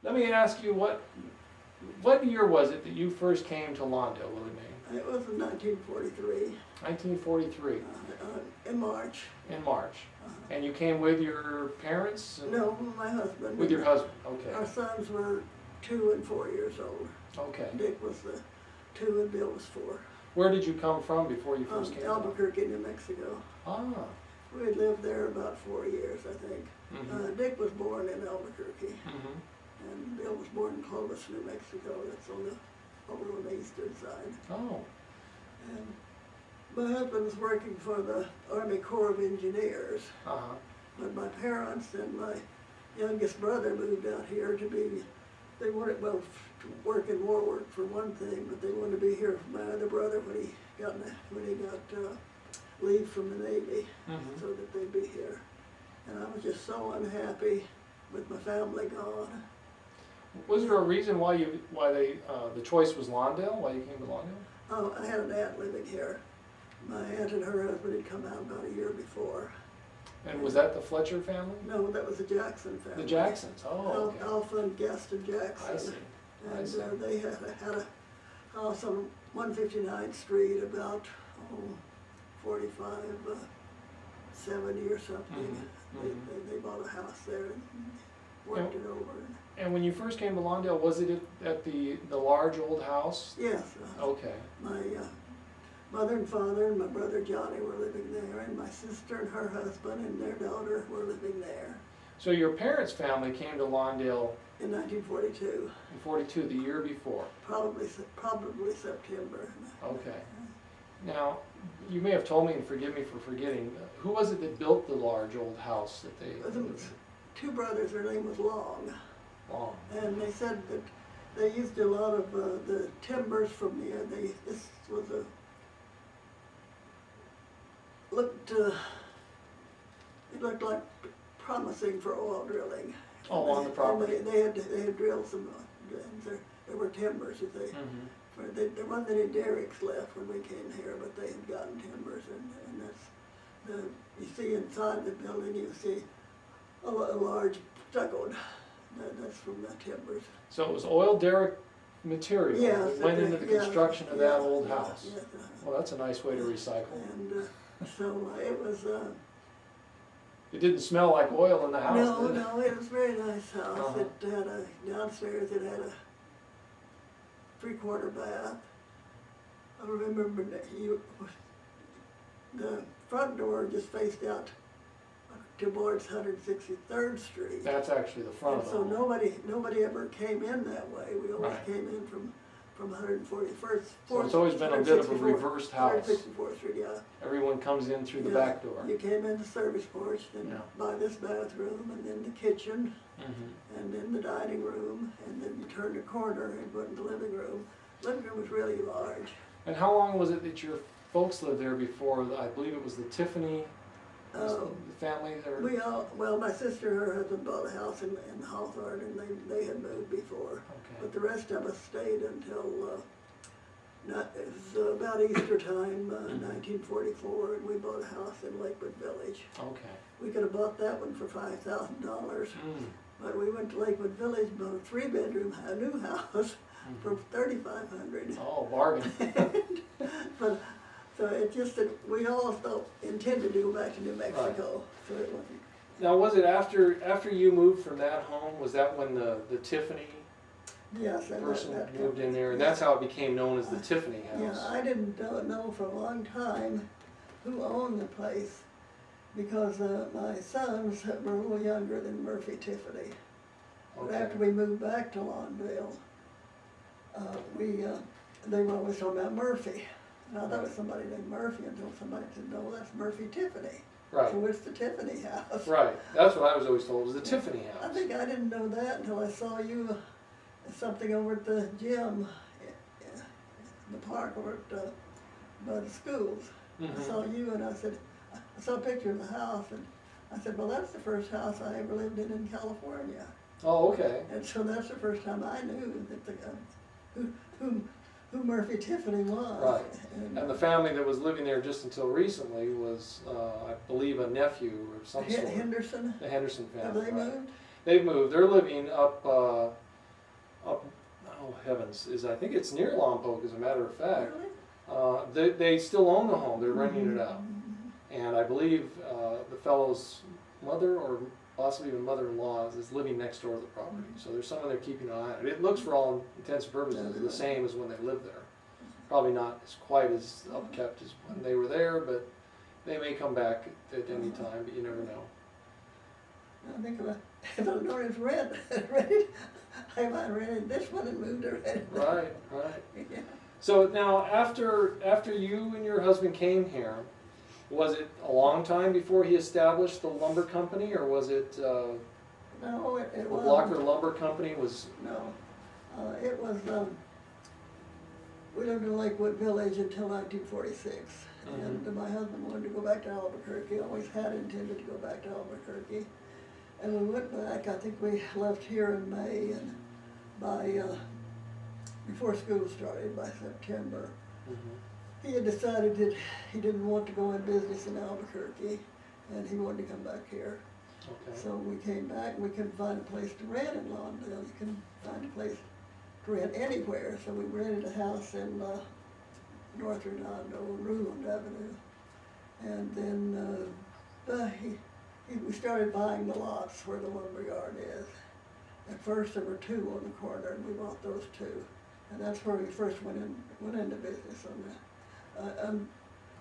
Let me ask you, what year was it that you first came to Lawndale, Willie Mae? It was in 1943. 1943. In March. In March. And you came with your parents? No, my husband. With your husband, okay. Our sons were 2 and 4 years old. Okay. Dick was 2 and Bill was 4. Where did you come from before you first came? Albuquerque, New Mexico. Ah. We had lived there about 4 years, I think. Mm-hmm. Dick was born in Albuquerque, Mm-hmm. and Bill was born in Clovis, New Mexico. That's over on the eastern side. Oh. And my husband was working for the Army Corps of Engineers. Uh-huh. But my parents and my youngest brother moved out here to be, they wanted, well, to work in war work for one thing, but they wanted to be here for my other brother when he got leave from the Navy, Mm-hmm. so that they'd be here. And I was just so unhappy with my family gone. Was there a reason why the choice was Lawndale? Why you came to Lawndale? Oh, I had an aunt living here. My aunt and her husband had come out about a year before. And was that the Fletcher family? No, that was the Jackson family. The Jacksons. Oh, okay. Alpha and Gaston Jackson. I see. I And see. they had a house on 159th Street, about 70 or something. Mm-hmm. They bought a house there and worked it over. And when you first came to Lawndale, was it at the large old house? Yes. Okay. My mother and father and my brother Johnny were living there, and my sister and her husband and their daughter were living there. So your parents' family came to Lawndale In 1942. in 42, the year before. Probably September. Okay. Now, you may have told me, and forgive me for forgetting, who was it that built the large old house that they lived in? 2 brothers, their name was Long. Long. And they said that they used a lot of the timbers from this was it looked like promising for oil drilling. Oh, on the property. They had drilled some, there were timbers that they, Mm-hmm. there wasn't any derricks left when we came here, but they had gotten timbers, and that's, you see inside the building, you see a large stuccoed, that's from the timbers. So it was oil derrick material Yes, that went into the construction of that old yes, house. yes, Well, that's a nice way to recycle. And so it was, It didn't smell like oil in the house, no, did it? no, it was a very nice house. Uh-huh. It had downstairs it had a 3/4 bath. I remember the front door just faced out towards 163rd Street. That's actually the front And of so the home. nobody ever came in that way. We always Right. came in from 141st. So it's always been a bit of a 164th reversed house. 164th Street, yeah. Everyone comes in through the Yeah. back door. You came in the service porch, then Yeah. by this bathroom, and then the kitchen, Mm-hmm. and then the dining room, and then you turned a corner and went in the living room. Living room was really large. And how long was it that your folks lived there before, I believe it was the Tiffany family there? Well, my sister and her husband bought a house in Hawthorne, and they had moved before. Okay. But the rest of us stayed until, it was about Easter time, 1944, and we bought a house in Lakewood Village. Okay. We could have bought that one for $5,000, Mm. but we went to Lakewood Village, bought a 3-bedroom, a new house for $3,500. Oh, bargain. But so it just that we all intended to go back to New Mexico, so it wasn't. Now, was it after you moved from that home, was that when the Tiffany Yes, and person that moved in there? And yeah. that's how it became known as the Tiffany Yeah, house. I didn't know for a long time who owned the place, because my sons were a little younger than Murphy Tiffany. But Okay. after we moved back to Lawndale, they were always talking about Murphy. And I thought it was somebody named Murphy until somebody said, no, that's Murphy Tiffany. Right. So it's the Tiffany house. Right. That's what I was always told, was the Tiffany I house. think I didn't know that until I saw you something over at the gym, in the park over at by the schools. I saw you and I said, I saw a picture of the house and I said, well, that's the first house I ever lived in California. Oh, okay. And so that's the first time I knew that who Murphy Tiffany was. Right. And the family that was living there just until recently was, I believe, a nephew or some sort. Henderson. The Henderson family. Have they right. moved? They've moved. They're living up oh heavens, I think it's near Lompoc, as a matter of fact. Really? They still own the home, they're renting Mhm. it out. And I believe the fellow's mother, or possibly even mother-in-law, is living next door to the property. So there's someone there keeping an eye on it. It looks, for all intents and purposes, the same as when they lived there. Probably not as quite as upkept as when they were there, but they may come back at any time, but you never know. I think if I know it's rented, I might rented this one and moved to rent. Right, right. Yeah. So now, after you and your husband came here, was it a long time before he established the lumber company, or was it No, it the was. Blocker Lumber Company was? No, it was, we lived in Lakewood Village until 1946. And my husband wanted to go back to Albuquerque, always had intended to go back to Albuquerque. And we went back, I think we left here in May, and by, before school started, by September, he had decided that he didn't want to go in business in Albuquerque, and he wanted to come back here. Okay. So we came back, and we couldn't find a place to rent in Lawndale. You couldn't find a place to rent anywhere, so we rented a house in North Redondo, Ruland Avenue. And then we started buying the lots where the lumber yard is. At first there were two on the corner, and we bought those two. And that's where we first went into business on that.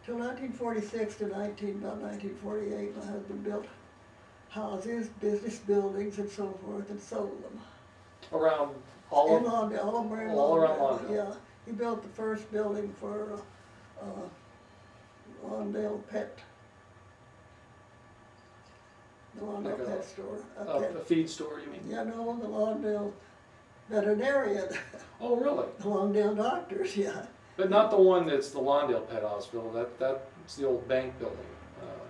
Till 1946 to about 1948, my husband built houses, business buildings, and so forth, and sold them. Around all In Lawndale, all around Lawndale. Yeah, he built the first building for Lawndale Pet. The Lawndale Like Pet Store. a feed store, you mean? Yeah, no, the Lawndale Veterinarian, Oh, really? the Lawndale Doctors, yeah. But not the one that's the Lawndale Pet Hospital. That's the old bank building.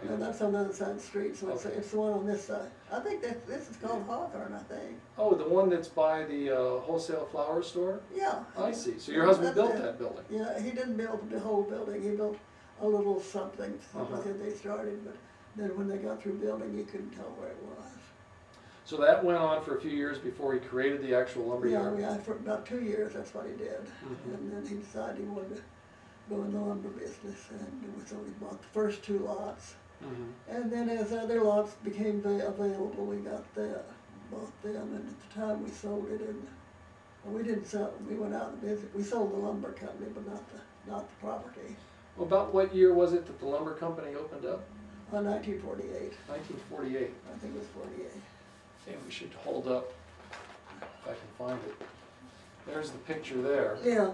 And that's on the other side of the street, so Okay. it's the one on this side. I think this is called Hawthorne, I think. Oh, the one that's by the wholesale flower store? Yeah. I see. So your husband That's built it. that building? Yeah, he didn't build the whole building, he built a little something Uh-huh. that they started, but then when they got through building, you couldn't tell where it was. So that went on for a few years before he created the actual lumber yard? Yeah, for about 2 years, that's what he did. Mhm. And then he decided he wanted to go in the lumber business, and so we bought the first two lots. And then as other lots became available, we bought them, and at the time we sold it, and we didn't sell, we went out of business, we sold the lumber company, but not the property. Well, about what year was it that the lumber company opened up? 1948, 1948. I think it was 48. Maybe we should hold up, if I can find it. There's the picture there. Yeah.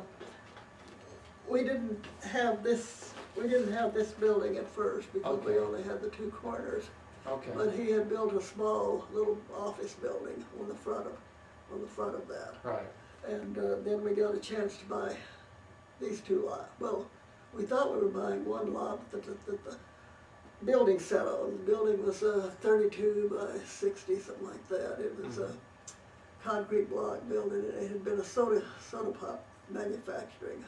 We didn't have this building at first because we Okay. only had the two corners. Okay. But he had built a small little office building on the front of that. Right. And then we got a chance to buy these two lots. Well, we thought we were buying one lot that the building sat on. The building was 32 by 60, something like that. It was a concrete block building, and it had been a soda pop manufacturing.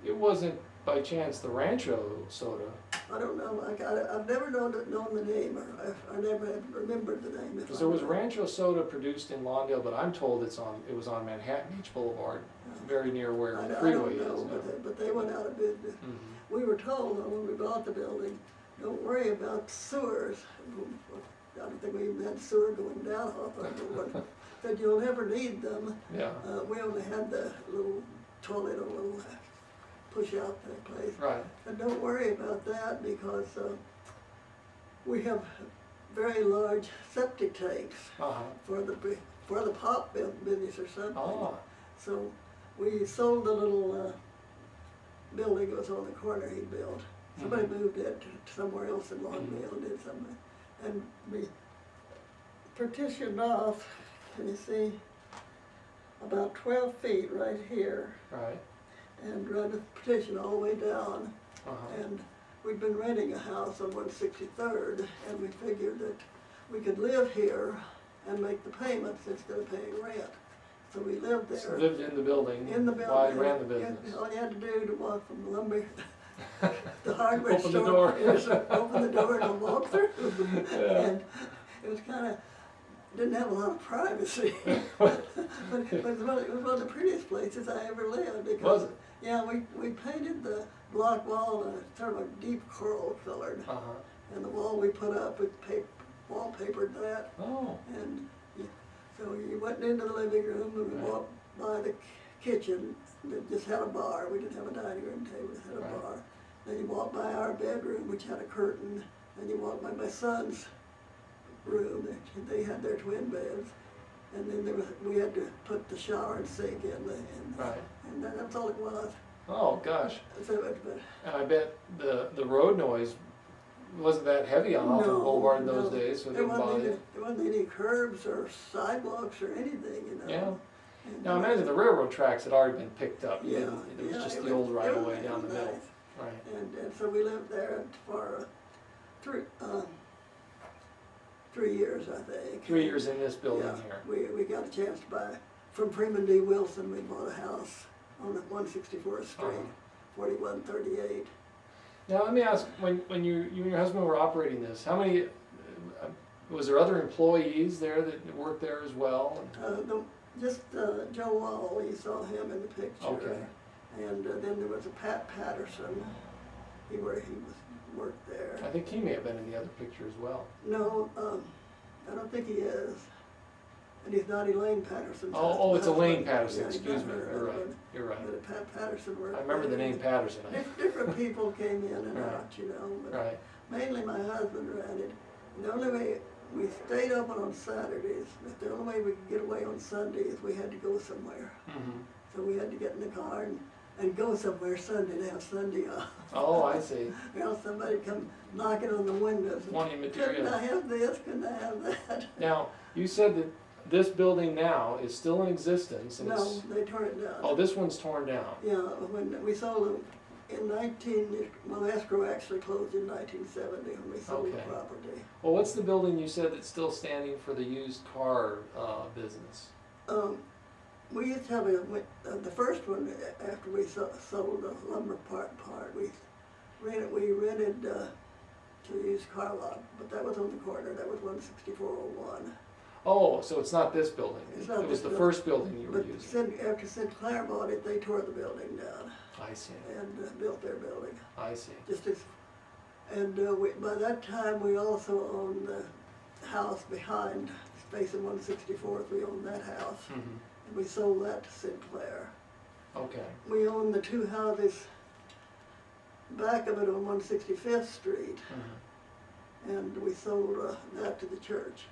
It wasn't by chance the Rancho soda. I don't know. I've never known the name, or I never have remembered the name. Because there was Rancho soda produced in Lawndale, but I'm told it was on Manhattan Beach Boulevard, very near where the freeway I don't is. know, but they went out of business. We were told when we bought the building, don't worry about sewers. I don't think we even had sewer going down Hawthorne. Said you'll never need them. Yeah. We only had the little toilet, a little push out that place. Right. And don't worry about that because we have very large septic tanks for the pop business or something. Ah. So we sold the little building that was on the corner he built. Somebody moved it to somewhere else in Lawndale and did something. And we partitioned off, can you see, about 12 feet right here. Right. And run the petition all the way down. And we'd been renting a house on 163rd, and we figured that we could live here and make the payments instead of paying rent. So we lived there. So lived in the building. In the building. While you ran the business. All you had to do to walk from the lumber, the hardware Open the store, door. is open the door and walk through. Yeah. And it was kind of, didn't have a lot of privacy. But it was one of the prettiest places I ever lived. Because, Was it? Yeah, we painted the block wall sort of a deep coral colored. And the wall we put up, we wallpapered that. Oh. And so you went into the living room and we walked by the kitchen that just had a bar. We didn't have a dining room table, it had a bar. Then you walked by our bedroom, which had a curtain. Then you walked by my son's room. They had their twin beds. And then we had to put the shower and sink in. And that's all it was. Oh, gosh. So, And I bet the road noise wasn't that heavy on Hawthorne Boulevard in those days, so it didn't bother you. There wasn't any curbs or sidewalks or anything, you know. Yeah. Now imagine the railroad tracks had already been picked up. It was just the old right of way down the middle. Right. And so we lived there for 3 years, I think. 3 years in this building here. We got a chance to buy, from Freeman D. Wilson, we bought a house on 164th Street, 4138. Now let me ask, when you and your husband were operating this, how many, was there other employees there that worked there as well? Just Joe Wall, you saw him in the picture. Okay. And then there was a Pat Patterson, he worked there. I think he may have been in the other picture as well. No, I don't think he is. And he's not Elaine Patterson. Oh, it's Elaine Patterson, Yeah, excuse me, her you're right, husband. you're right. But Pat Patterson worked I remember the there. name Patterson. Different people came in and out, you know, but Right. mainly my husband ran it. And the only way, we stayed open on Saturdays, but the only way we could get away on Sundays, we had to go somewhere. So we had to get in the car and go somewhere Sunday to have Sunday off. Oh, I see. Or else somebody come knocking on the windows. Wanting material. Couldn't I have this? Couldn't I have that? Now, you said that this building now is still in existence. And No, they tore it down. Oh, this one's torn down. Yeah, when we sold it in escrow actually closed in 1970 when we sold the property. Well, what's the building you said that's still standing for the used car business? We used to have the first one after we sold the lumber part. We rented to used car lot, but that was on the corner. That was 16401. Oh, so it's not this building. It's not it was this the first building you were But using. after Sinclair bought it, they tore the building down I see. and built their building. I see. By that time, we also owned the house behind, facing 164th. We owned that house. And we sold that to Sinclair. Okay. We owned the two houses back of it on 165th Street, and we sold that to the church.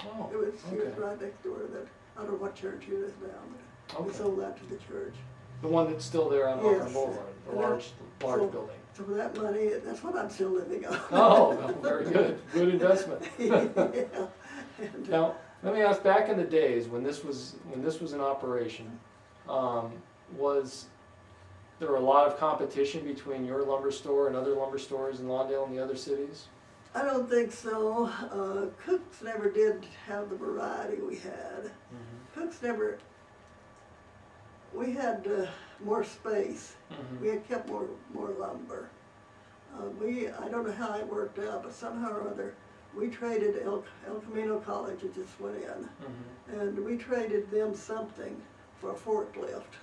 Oh, It was right next door to that. I don't know what church it is now, but we sold that to the church. The one that's still there on Hawthorne Yes. Boulevard, the large building. So for that money, that's what I'm still living on. Oh, very good. Good investment. Yeah. Now, let me ask, back in the days when this was in operation, was there a lot of competition between your lumber store and other lumber stores in Lawndale and the other cities? I don't think so. Cooks never did have the variety we had. Cooks never. We had more space. We had kept more lumber. I don't know how it worked out, but somehow or other, we traded El Camino College, it just went in, and we traded them something for a forklift.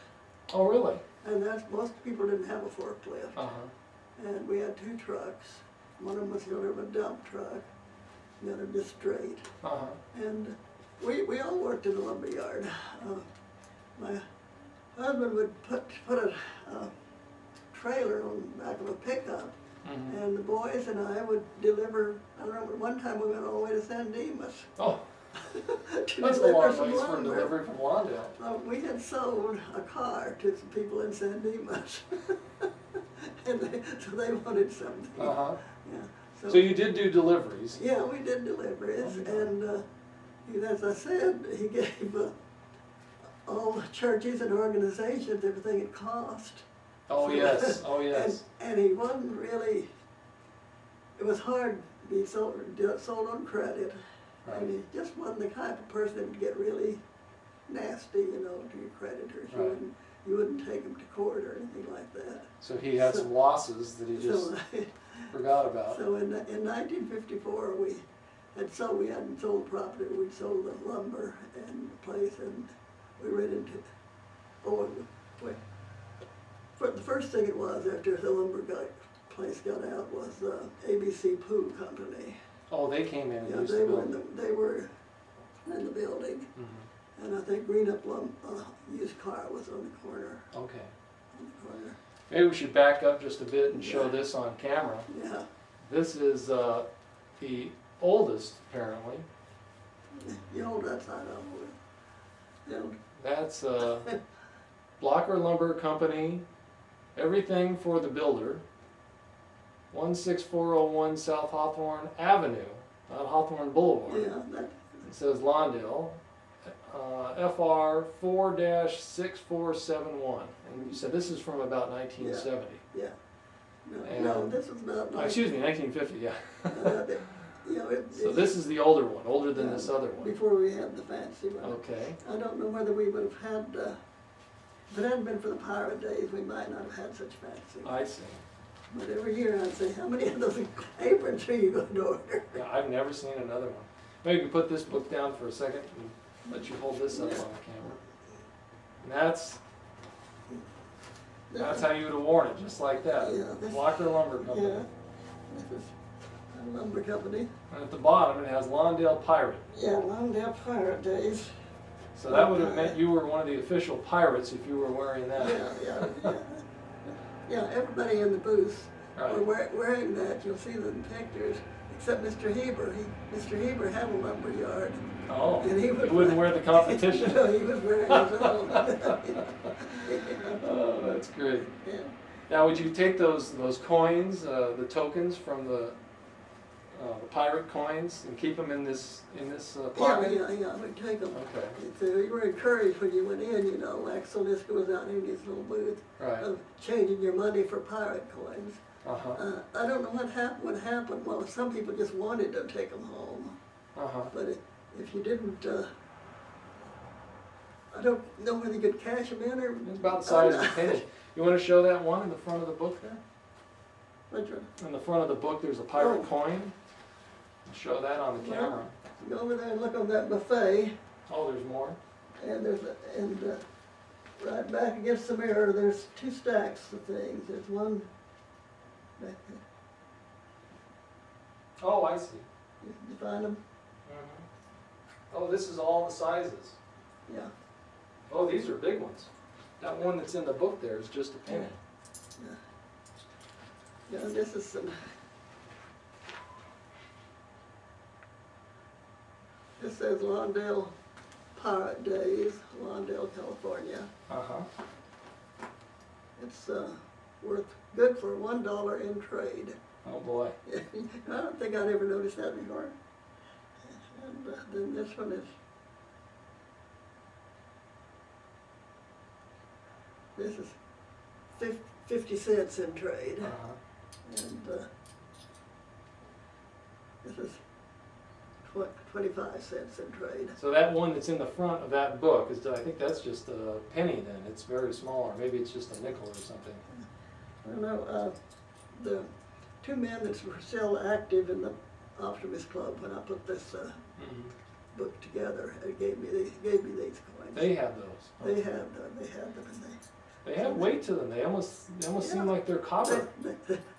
Oh, really? And most people didn't have a forklift. And we had two trucks. One of them was sort of a dump truck, the other just straight. And we all worked in the lumber yard. My husband would put a trailer on the back of a pickup, and the boys and I would deliver. I remember one time we went all the way to San Dimas. Oh, to that's a long ways for delivery from Lawndale. We had sold a car to some people in San Dimas, and so they wanted something. Yeah. So you did do deliveries? Yeah, we did deliveries, and as I said, he gave all the churches and organizations everything it cost. Oh yes, oh yes. And he wasn't really. It was hard to be sold on credit. Right. And he just wasn't the type of person that would get really nasty, you know, to your creditors. Right. You wouldn't take them to court or anything like that. So he had some losses that he just forgot about. So in 1954 we hadn't sold property. We'd sold the lumber and the place, and we rented oh, wait. The first thing it was after the lumber place got out was ABC Poo Company. Oh, they came in and Yeah, used they the were building. they were in the building, and I think Green Up used car was on the corner. Okay. On the corner. Maybe we should back up just a bit and show Yeah. this on camera. Yeah. This is the oldest, apparently. You hold that side up. Yeah. That's Blocker Lumber Company, everything for the builder. 16401 South Hawthorne Avenue, not Hawthorne Boulevard. Yeah. That. It says Lawndale, FR 4-6471. And you said this is from about 1970. Yeah. No, And, no, this was about. Excuse me, 1950, yeah. You know, So this is the older one, older than Yeah, this other one. Before we had the fancy one. Okay. I don't know whether we would have had, if it hadn't been for the pirate days, we might not have had such fancy. I see. But every year I'd say, how many of those aprons are you going to order? Yeah, I've never seen another one. Maybe we can put this book down for a second and let you hold this up on the camera. And that's how you would have worn it, just like that. Yeah, this- Blocker Lumber Company. Yeah, this is a lumber company. And at the bottom it has Lawndale Pirate. Yeah, Lawndale Pirate Days. So that would have meant you were one of the official pirates if you were wearing that. Yeah. Yeah, everybody in the booth Right. were wearing that. You'll see them in pictures, except Mr. Heber. Mr. Heber had a lumber yard. Oh, And he wouldn't wear the competition? No, he was wearing his own. Oh, that's great. Yeah. Now, would you take those coins, the tokens from the pirate coins, and keep them in this pocket? Yeah, I would take them. Okay. So you were encouraged when you went in, you know, Axel Niska was out in his little booth Right. of changing your money for pirate coins. Uh-huh. I don't know what happened. Well, some people just wanted to take them home. Uh-huh. But if you didn't, I don't know whether you could cash them in or. It's about the size of a penny. You want to show that one in the front of the book there? Which one? In the front of the book, there's a pirate Oh. coin. Show that on the camera. Go over there and look on that buffet, Oh, there's more? and right back against the mirror, there's two stacks of things. There's one back there. Oh, I see. You find them? Oh, this is all the sizes. Yeah. Oh, these are big ones. That one that's in the book there is just a penny. Yeah, this is some. This says Lawndale Pirate Days, Lawndale, California. Uh-huh. It's worth good for $1 in trade. Oh, boy. I don't think I'd ever noticed that before. And then this one is. This is 50 cents in trade. Uh-huh. And this is 25 cents in trade. So that one that's in the front of that book is, I think that's just a penny then. It's very small, or maybe it's just a nickel or something. I don't know, the two men that were still active in the Optimist Club when I put this book together, it gave me these coins. They have those. They had them, and They have weight to them. They almost seem like they're copper.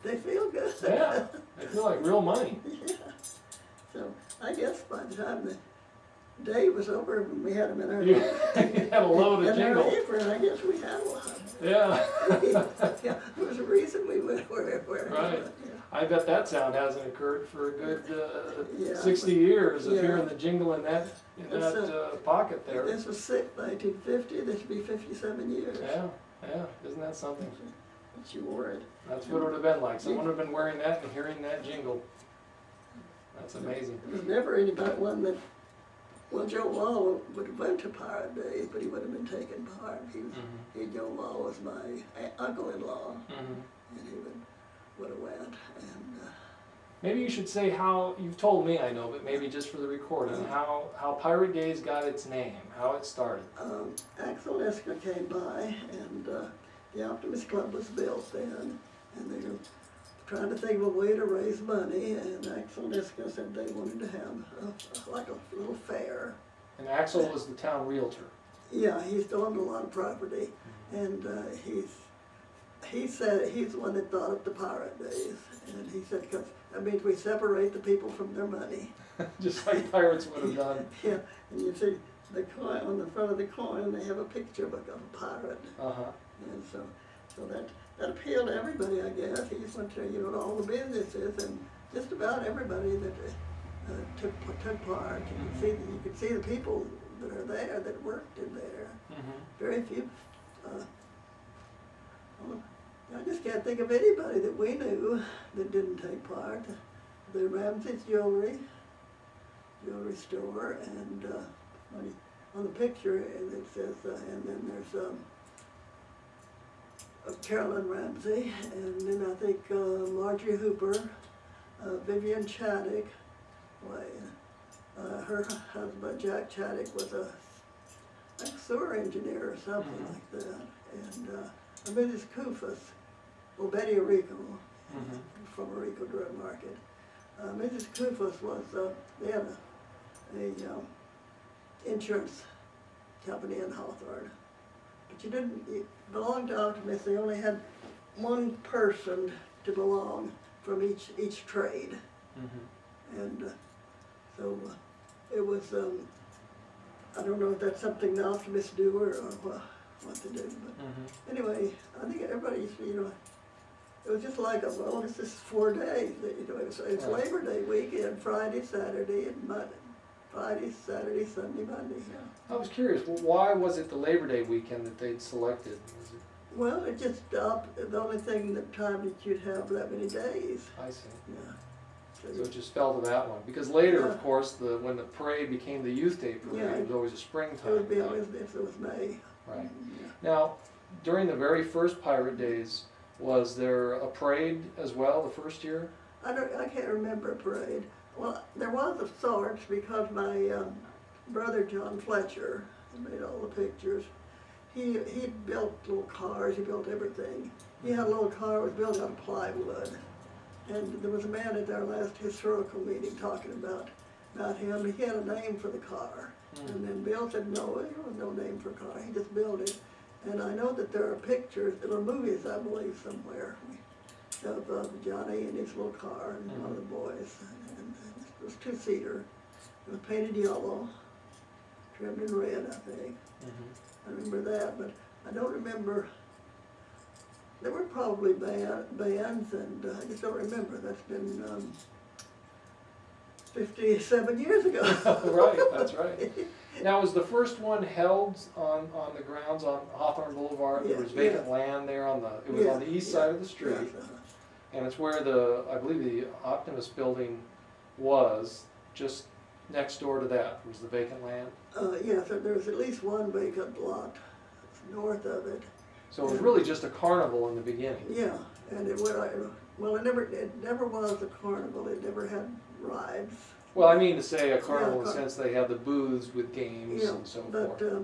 they feel good. Yeah, they feel like real money. Yeah. So I guess by the time the day was over, when we had them in our You had a load of in our jingle. apron, I guess we had a lot. Yeah. Yeah, there was a reason we went where. Right. Yeah. I bet that sound hasn't occurred for a good Yeah. 60 years of Yeah. hearing the jingle in that pocket there. This was 1950, this would be 57 years. Yeah, isn't that something? But you wore it. That's what it would have been like. Someone would have been wearing that and hearing that jingle. That's amazing. There was never anybody, well, Joe Wall would have went to Pirate Days, but he would have been taking part. Joe Wall was my uncle-in-law, and he would have went. And maybe you should say how, you've told me I know, but maybe just for the recording, how Pirate Days got its name, how it started. Axel Niska came by, and the Optimist Club was built then, and they were trying to think of a way to raise money, and Axel Niska said they wanted to have like a little fair. And Axel was the town realtor. Yeah, he still owned a lot of property, and he said he's the one that thought up the pirate days, and he said, because that means we separate the people from their money. Just like pirates would have done. Yeah, and you see the coin, on the front of the coin, they have a picture of a pirate. Uh-huh. And so that appealed to everybody, I guess. He just went to, all the businesses, and just about everybody that took part. You could see the people that are there, that worked in there. Mm-hmm. Very few. I just can't think of anybody that we knew that didn't take part. The Ramsey's jewelry store, and on the picture it says, and then there's Carolyn Ramsey, and then I think Marjorie Hooper, Vivian Chaddick. Her husband Jack Chaddick was a sewer engineer or something like that, and Mrs. Kufus, well, Betty Arico, from Arico Drug Market. Mrs. Kufus was, they had a insurance company in Hawthorne, but you belonged to Optimist. They only had one person to belong from each trade, and so it was. I don't know if that's something the Optimists do or what to do, but anyway, I think everybody used to, it was just like, well, it's just 4 days. It's Right. Labor Day weekend, Friday, Saturday, and Monday. Friday, Saturday, Sunday, Monday. Yeah. I was curious, why was it the Labor Day weekend that they'd selected? Was it? Well, it just the only thing, the time that you'd have that many days. I see. Yeah. So it just fell to that one. Because later, Yeah. of course, when the parade became the Youth Day parade, Yeah. it was always a It springtime would be thing. always if it was May. Right. Yeah. Now, during the very first pirate days, was there a parade as well the first year? I can't remember a parade. Well, there was of sorts because my brother John Fletcher, who made all the pictures, he built little cars, he built everything. He had a little car that was built out of plywood. And there was a man at our last historical meeting talking about him. He had a name for the car. And then Bill said, no, there was no name for a car. He just built it. And I know that there are pictures, there were movies, I believe, somewhere of Johnny and his little car and one of the boys. And it was two-seater. It was painted yellow, trimmed in red, I think. I remember that, but I don't remember. There were probably bands, and I just don't remember. That's been 57 years ago. Right, that's right. Now, was the first one held on the grounds on Hawthorne Boulevard? There was vacant land there on it was on the east side of the street. Yes, And it's where I believe the Optimist building was, just next door to that was the vacant land. Yes, there was at least one vacant lot north of it. So it was really just a carnival in the beginning. Yeah, and it never was a carnival. It never had rides. Well, I mean to say a carnival in the sense they had the booths with games and so but, forth.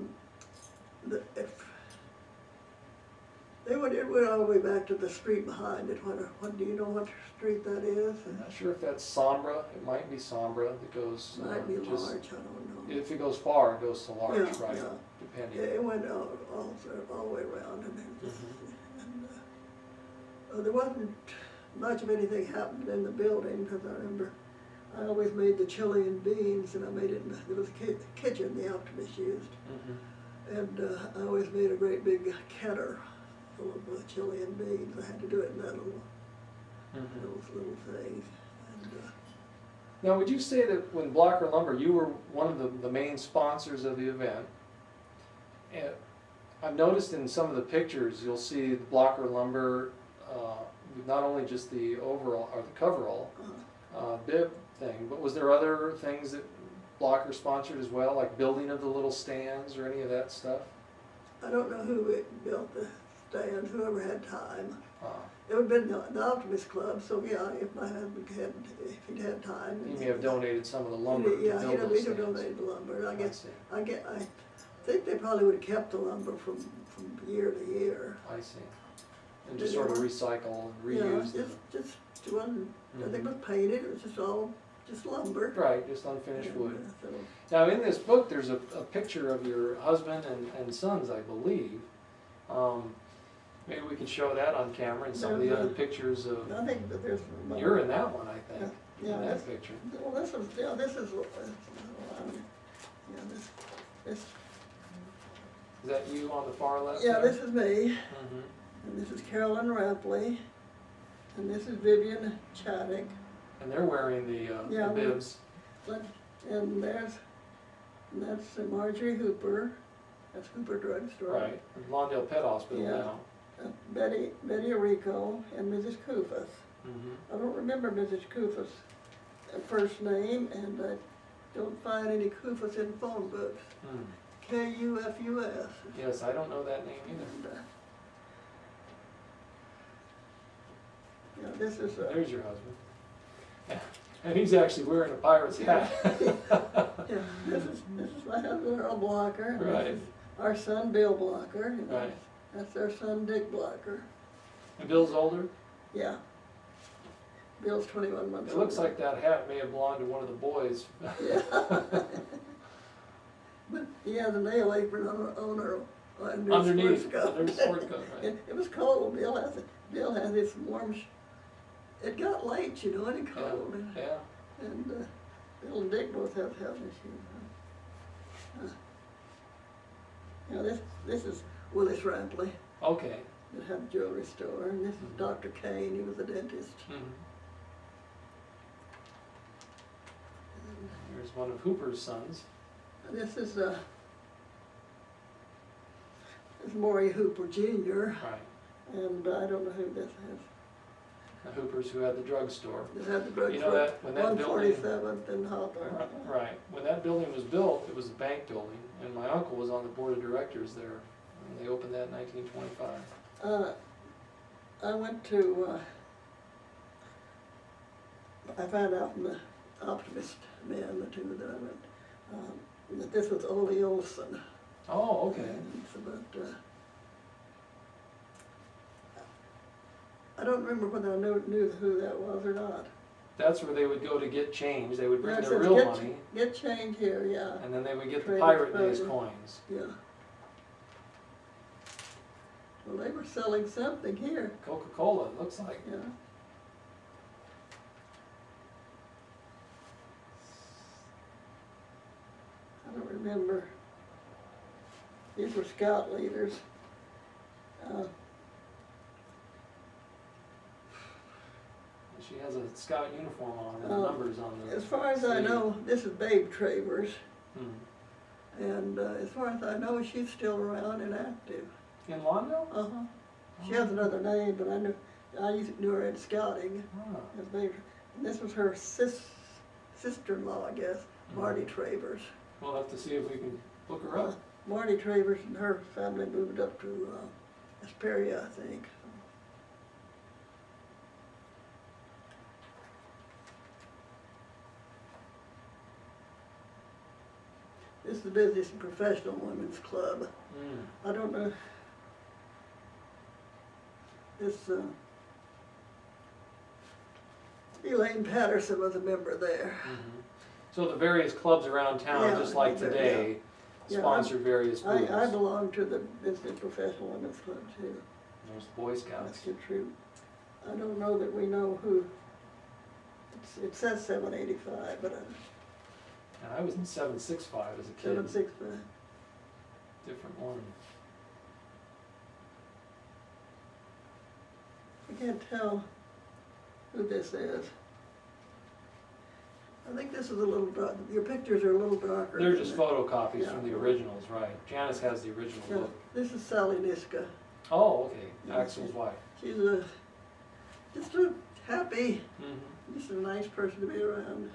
It went all the way back to the street behind it. What do you know what street that is? I'm not sure if that's Sombra. It might be Sombra that goes. Might be just, Larch. I don't know. If it goes far, it goes to Larch, Yeah, right? yeah. Depending. It went all the way around, and there wasn't much of anything happened in the building, because I remember I always made the chili and beans, and I made it there was a kitchen the Optimist used, and I always made a great big canner full of chili and beans. I had to do it in that those little things. And, now, would you say that when Blocker Lumber, you were one of the main sponsors of the event? And I've noticed in some of the pictures, you'll see the Blocker Lumber, not only just the overall or the coverall bib thing, but was there other things that Blocker sponsored as well, like building of the little stands or any of that stuff? I don't know who built the stands, whoever had time. It would have been the Optimist Club, so yeah, if my husband if he'd had time. He may have donated some of the lumber to Yeah, build those he'd have stands. donated the lumber. I think they probably would have kept the lumber from year to year. I see. And just sort of recycle and reuse Yeah, them. just one, I think it was painted, it was just all just lumber. Right, just unfinished And, wood. so, Now, in this book, there's a picture of your husband and sons, I believe. Maybe we can show that on camera and some of the There's other a- pictures of, I think that there's. you're in that one, I think, Yeah, in that's- that picture. Well, this is, yeah, this is, this, Is that you on the far left? yeah, there? this is me, Mhm. and this is Carolyn Rapley, and this is Vivian Chaddick, And they're wearing the Yeah, we- bibs. and that's Marjorie Hooper, that's Hooper Drug Store. Right, and Lawndale Pet Hospital Yeah. now. Betty Arico, and Mrs. Kufas. Mhm. I don't remember Mrs. Kufas' first name, and I don't find any Kufas in phone books. Hmm. Kufus. Yes, I don't know that name either. And, yeah, this is, There's your husband. Yeah. And he's actually wearing a pirate's hat. yeah, this is my husband, Earl Blocker. And Right. This is our son, Bill Blocker. And Right. That's our son, Dick Blocker. And Bill's older? Yeah. Bill's 21 months It looks older. like that hat may have belonged to one of the boys. Yeah. But he has a nail apron under his Underneath, sports coat. under his sport coat, right? It was cold. Bill has this warm. It got late, you know, and it cold. Yeah. And Bill and Dick both have health issues. You know, this is Willis Rapley Okay. that had a jewelry store, and this is Mhm. Dr. Kane. He was a dentist. Mhm. Here's one of Hooper's sons. And this is Maury Hooper Jr. Right. And I don't know who this is. The Hoopers who had the drugstore. This had the drug You know that when that building, 147th and Hawthorne. right, when that building was built, it was a bank building, and my uncle was on the board of directors there. And they opened that in 1925. I went to, I found out from the Optimist man, the two that I went, that this was Ole Olson. Oh, okay. And it's about, I don't remember whether I knew who that was or not. That's where they would go to get change. They would bring Yeah, it their says real money, Get change here, yeah, and then they would get the Trade Pirate it Days further. coins. yeah. Well, they were selling something here, Coca-Cola, it looks like. yeah. I don't remember. These were scout leaders. She has a scout uniform on and Uh, numbers on the As far as I sleeve. know, this is Babe Travers, Hmm. and as far as I know, she's still around and active. In Lawndale? Uh-huh. She has another name, but I knew her in scouting Ah. as Babe. And this was her sister-in-law, I guess, Marty Travers. We'll have to see if we can look her up. Marty Travers and her family moved up to Hesperia, I think. This is the Business and Professional Women's Club. Mm. I don't know. This, Elaine Patterson was a member there. Mhm. So the various clubs around town, Yeah, just like yeah. today, Yeah, sponsor various groups. I belong to the Business and Professional Women's Club too. There's Boy That's Scouts. the truth. I don't know that we know who, it says 785, but And I was in 765 as a kid. 765. Different one. I can't tell who this is. I think this is a little dark, your pictures are a little darker. They're than just that. photocopies Yeah. from the originals, right? Janice has the original Yeah, book. this is Sally Niska. Oh, okay. Yeah. Axel's wife. She's just a happy, Mm-hmm. just a nice person to be around.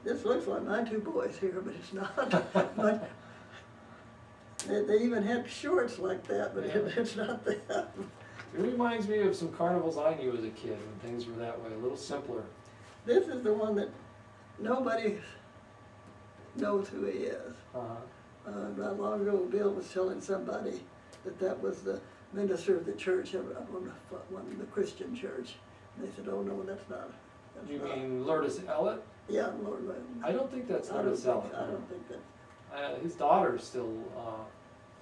This looks like my two boys here, but it's not. But they even had shorts like that, but Yeah. it's not them. It reminds me of some carnivals I knew as a kid when things were that way, a little simpler. This is the one that nobody knows who he is. Uh-huh. Not long ago, Bill was telling somebody that was the minister of the church, of one of the Christian church. And they said, oh no, that's not. You mean Lourdes Ellett? Yeah, Lord. I don't think that's I don't Lourdes think, Ellett. I don't think that. His daughter still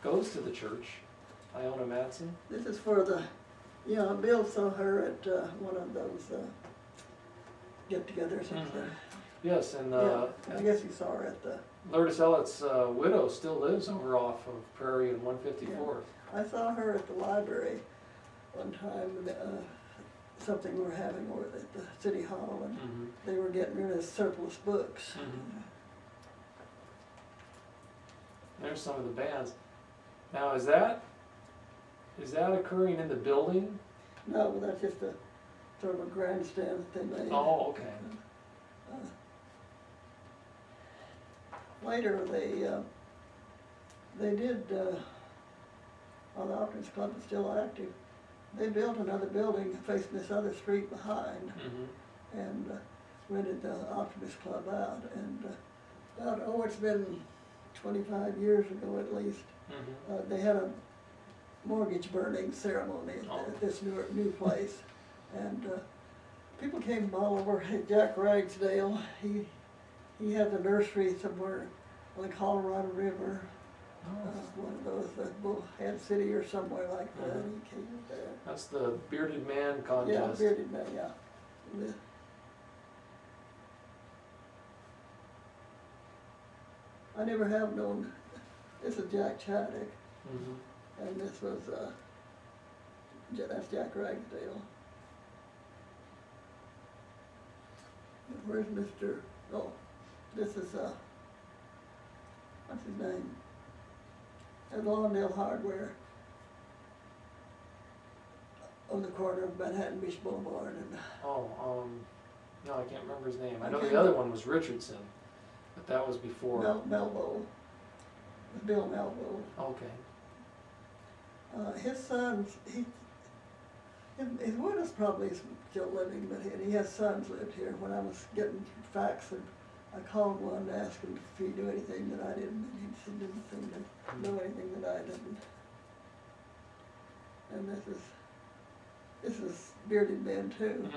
goes to the church, Iona Madsen. This is for the, yeah, Bill saw her at one of those get-togethers. Yes, and Yeah, I guess he saw her at the, Lourdes Ellett's widow still lives over off of Prairie and 154th. I saw her at the library one time, something we were having over at the city hall, and they were getting rid of surplus books. There's some of the bands. Now, is that occurring in the building? No, but that's just a sort of a grandstand that they made. Oh, okay. Later, they did, while the Optimist Club is still active, they built another building facing this other street behind, and rented the Optimist Club out. And it's been 25 years ago at least, they had a mortgage burning ceremony at this new place, and people came from all over. Jack Ragsdale, he had the nursery somewhere on the Colorado River, one of those, Bullhead City or somewhere like that. He came there. That's the Bearded Man contest. Yeah, Bearded Man, yeah. I never have known. This is Jack Chaddick, and this was that's Jack Ragsdale. Where's Mr. Oh, this is what's his name? At Lawndale Hardware on the corner of Manhattan Beach Boulevard. And no, I can't remember his name. I know the other one was Richardson, but that was before. Melville. Bill Melville. Okay. His sons, his widow's probably still living, but he has sons lived here. When I was getting fax, I called one to ask him if he knew anything that I didn't, and he said didn't seem to know anything that I didn't. And this is Bearded Man too.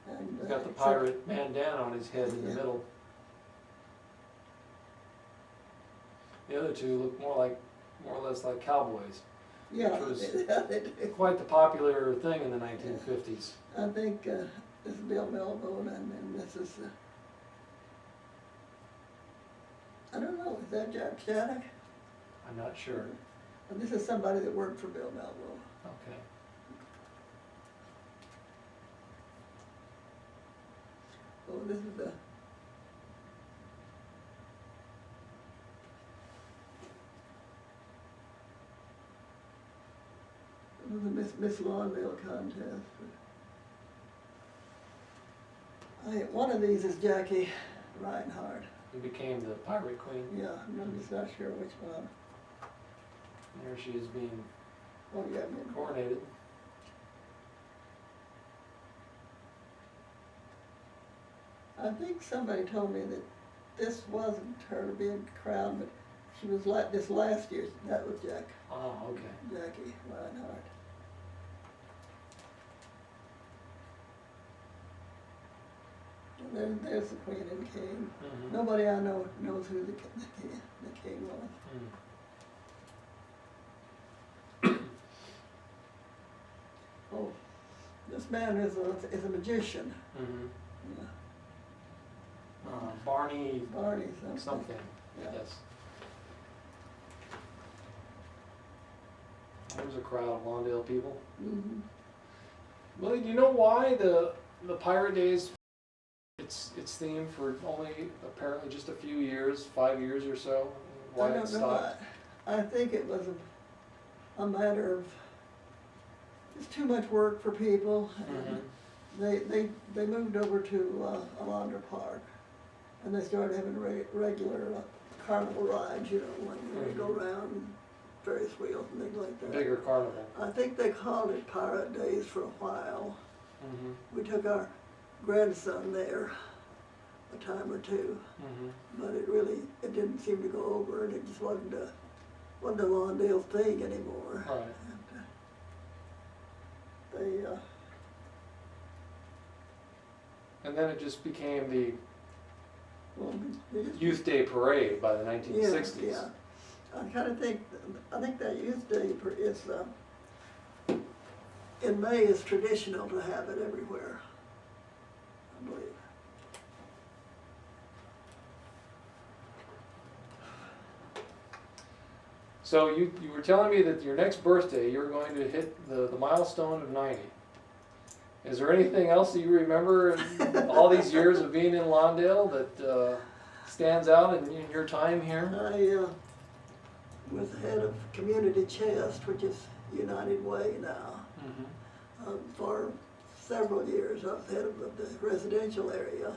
And He's got the pirate bandana on his head in the middle. The other two look more or less like cowboys. Yeah, which was they do. quite the popular thing in the 1950s. I think this is Bill Melville, and this is, I don't know, is that Jack Chaddick? I'm not sure. And this is somebody that worked for Bill Melville. Okay. Oh, this is the, Miss Lawndale contest. One of these is Jackie Reinhardt. Who became the pirate queen. Yeah, I'm just not sure which one. There she is being coronated. I think somebody told me that this wasn't her being crowned, but she was like this last year. That was Jackie Reinhardt. And there's the Queen and King. Nobody I know knows who the king was. Oh, this man is a magician. Yeah. Barney something. Yeah. Yes. There's a crowd of Lawndale people. Willie, do you know why the Pirate Days, its theme for only apparently just a few years, 5 years or so? Why it stopped? I think it was a matter of just too much work for people. And they moved over to Alondra Park, and they started having regular carnival rides, when they go around Ferris wheels and things like that. Bigger carnival. I think they called it Pirate Days for a while. We took our grandson there a time or two, Mhm. but it didn't seem to go over, and it just wasn't a Lawndale thing anymore. Right. And, they, And then it just became the well, they just- Youth Day Parade by the 1960s. Yeah, yeah. I think that Youth Day is, in May is traditional to have it everywhere, I believe. So you were telling me that your next birthday you're going to hit the milestone of 90. Is there anything else that you remember in all these years of being in Lawndale that stands out in your time here? I was head of Community Chest, which is United Way now. Mhm. For several years, I was head of the residential area.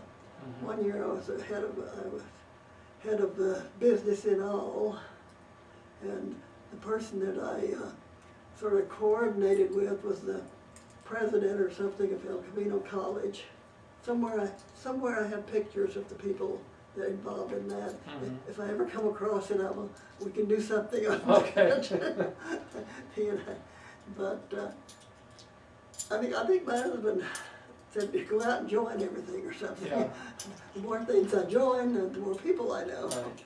Mhm. One year I was head of the business in all, and the person that I sort of coordinated with was the president or something of El Camino College. Somewhere I have pictures of the people that are involved in that. Mhm. If I ever come across it, we can do something on Okay. that. You know, but I think my husband said to go out and join everything or something. Yeah. The more things I join, the more people I know. Right.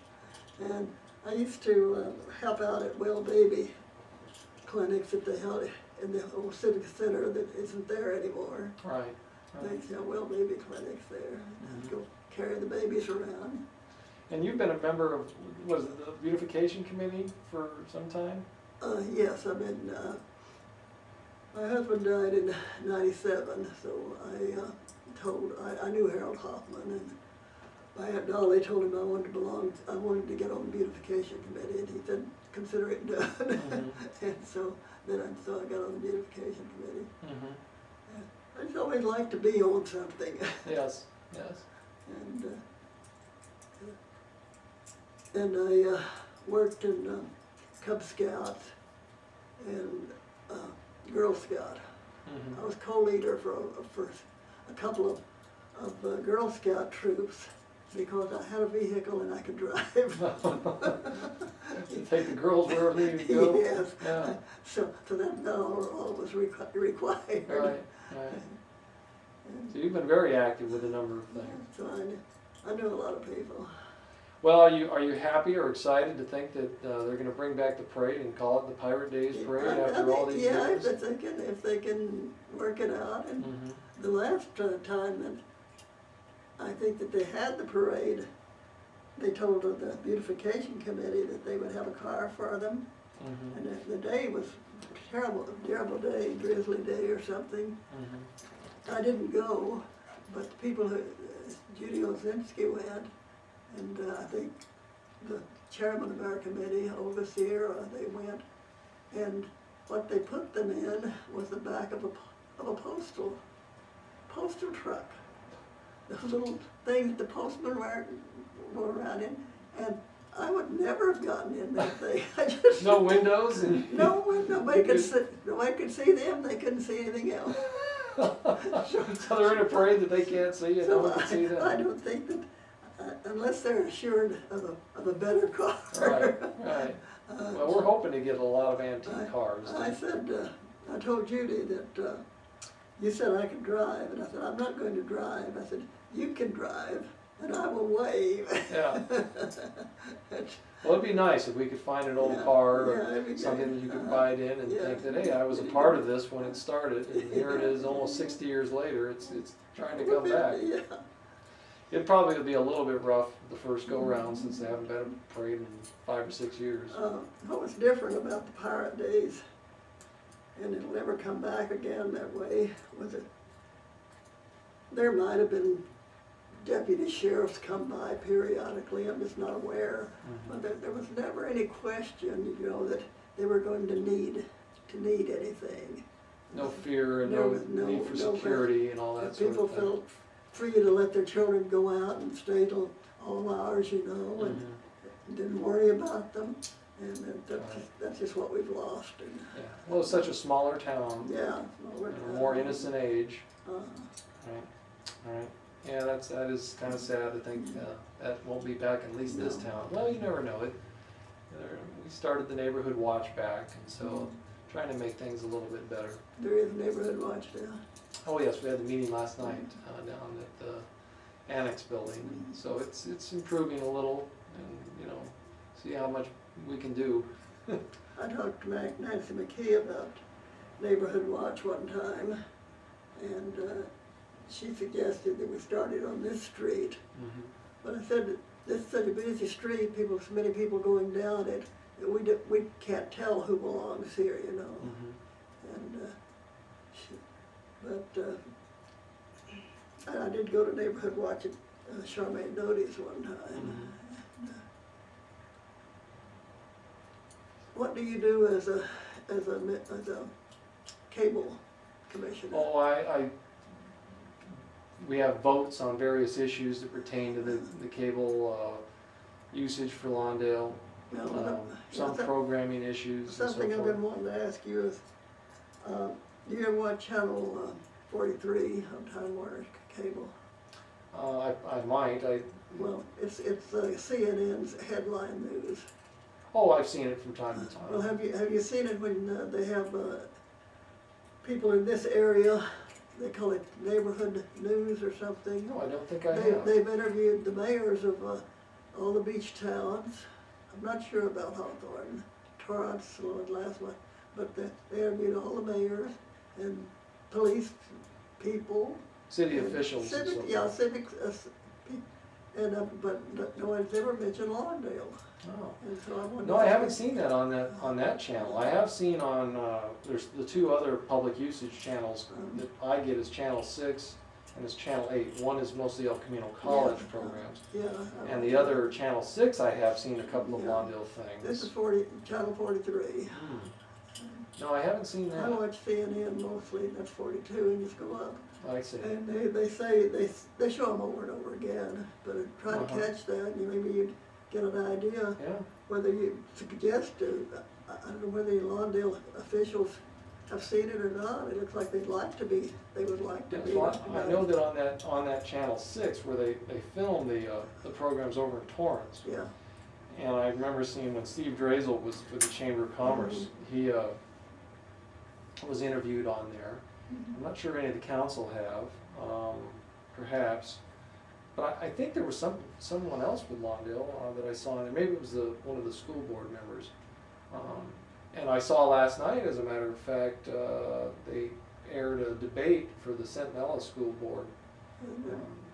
And I used to help out at well baby clinics that they held in the old civic center that isn't there anymore. Right. They used to have well baby clinics there. Mhm. I'd go carry the babies around. And you've been a member of, was it the beautification committee for some time? Yes, I've been, my husband died in '97, so I knew Harold Hoffman, and my Aunt Dolly told him I wanted to get on the beautification committee, and he said, consider it done. Mhm. And so I got on the beautification committee. Mhm. I just always liked to be on something. Yes. Yes. And I worked in Cub Scouts and Girl Scout. Mhm. I was co-leader for a couple of Girl Scout troops because I had a vehicle and I could drive. You take the girls wherever they need to go. Yes. Yeah. So that all was required. Right. Right. So you've been very active with a number of things. So I knew a lot of people. Well, are you happy or excited to think that they're going to bring back the parade and call it the Pirate Days Parade after all these years? Yeah, if they can work it out. And Mm-hmm. the last time that I think that they had the parade, they told the beautification committee that they would have a car for them. Mm-hmm. And the day was terrible day, drizzly day or something. Mm-hmm. I didn't go, but the people Judy Ozinski went, and I think the chairman of our committee, Olga Sierra, they went, and what they put them in was the back of a postal truck. Those little things the postmen were around in, and I would never have gotten in that thing. No windows? Nobody could see them, they couldn't see anything else. So they're in a parade that they can't see and no one can see them? I don't think that, unless they're assured of a better car. Right, right. Well, we're hoping to get a lot of antique cars. I told Judy that, you said I could drive, and I said, I'm not going to drive. I said, you can drive, and I will wave. Yeah. Well, it'd be nice if we could find an old car or something that you could ride in and think that, hey, I was a part of this when it started, and here it is almost 60 years later, it's trying to come back. Yeah. It probably will be a little bit rough the first go-round since they haven't been a parade in 5 or 6 years. What was different about the Pirate Days, and it'll never come back again that way, was that there might have been deputy sheriffs come by periodically, I'm just not aware, but there was never any question, that they were going to need anything. No fear and no need for security and all that sort of People thing. felt free to let their children go out and stay till all hours, and didn't worry about them, and that's just what we've lost. And, Yeah. Well, it's such a smaller town. yeah, A more innocent age. uh, Right. Right. Yeah, that is kind of sad to think that won't be back in at least this town. Well, you never know. We started the neighborhood watch back, and so trying to make things a little bit better. There is a neighborhood watch now. Oh yes, we had the meeting last night down at the annex building, so it's improving a little, and see how much we can do. I talked to Nancy McKee about neighborhood watch one time, and she suggested that we started on this street. Mm-hmm. But I said that this is such a busy street, so many people going down it, that we can't tell who belongs here, Mm-hmm. And I did go to neighborhood watch at Charmaine Doty's one time. Mm-hmm. What do you do as a cable commissioner? Oh, we have votes on various issues that pertain to the cable usage for Lawndale, some programming issues and so Something I've forth. been wanting to ask you is, do you ever watch channel 43 on Time Warner Cable? I might. Well, it's CNN's headline news. Oh, I've seen it from time to time. Well, have you seen it when they have people in this area? They call it neighborhood news or something. No, I don't think I have. They've interviewed the mayors of all the beach towns. I'm not sure about Hawthorne, Torrance, and last one, but they interviewed all the mayors and police people. City officials. Civic, and so yeah, forth. civic, but no one's ever mentioned Lawndale. Oh. And so I wondered. No, I haven't seen that on that channel. I have seen on there's the two other public usage channels that I get is Channel 6 and it's Channel 8. One is mostly El Camino College programs, Yeah. and the other Channel 6 I have seen a couple of Yeah. Lawndale This is things. Channel 43. No, I haven't seen I that. watch CNN mostly, and that's 42, and just go up. I see. And they say, they show them over and over again, but try to Uh-huh. catch that, maybe you'd get an idea Yeah. whether you suggest to, I don't know whether the Lawndale officials have seen it or not. It looks like they would like to be. Well, I know that on that Channel 6 where they film the programs over in Torrance. Yeah. And I remember seeing when Steve Drazel was with the Chamber of Commerce, he was interviewed on there. I'm not sure any of the council have, perhaps. But I think there was someone else with Lawndale that I saw in there. Maybe it was one of the school board members. And I saw last night, as a matter of fact, they aired a debate for the Centinela School Board.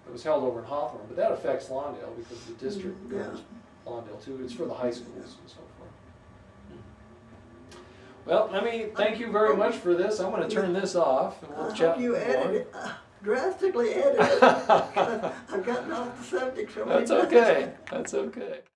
It was held over in Hawthorne, but that affects Lawndale because the district Yeah. covers Lawndale too. It's for the high schools and so forth. Well, thank you very much for this. I'm going to turn this off and we'll I chat hope you more. edited it, drastically edited it. I've gotten off the subject so many That's times. okay. That's okay.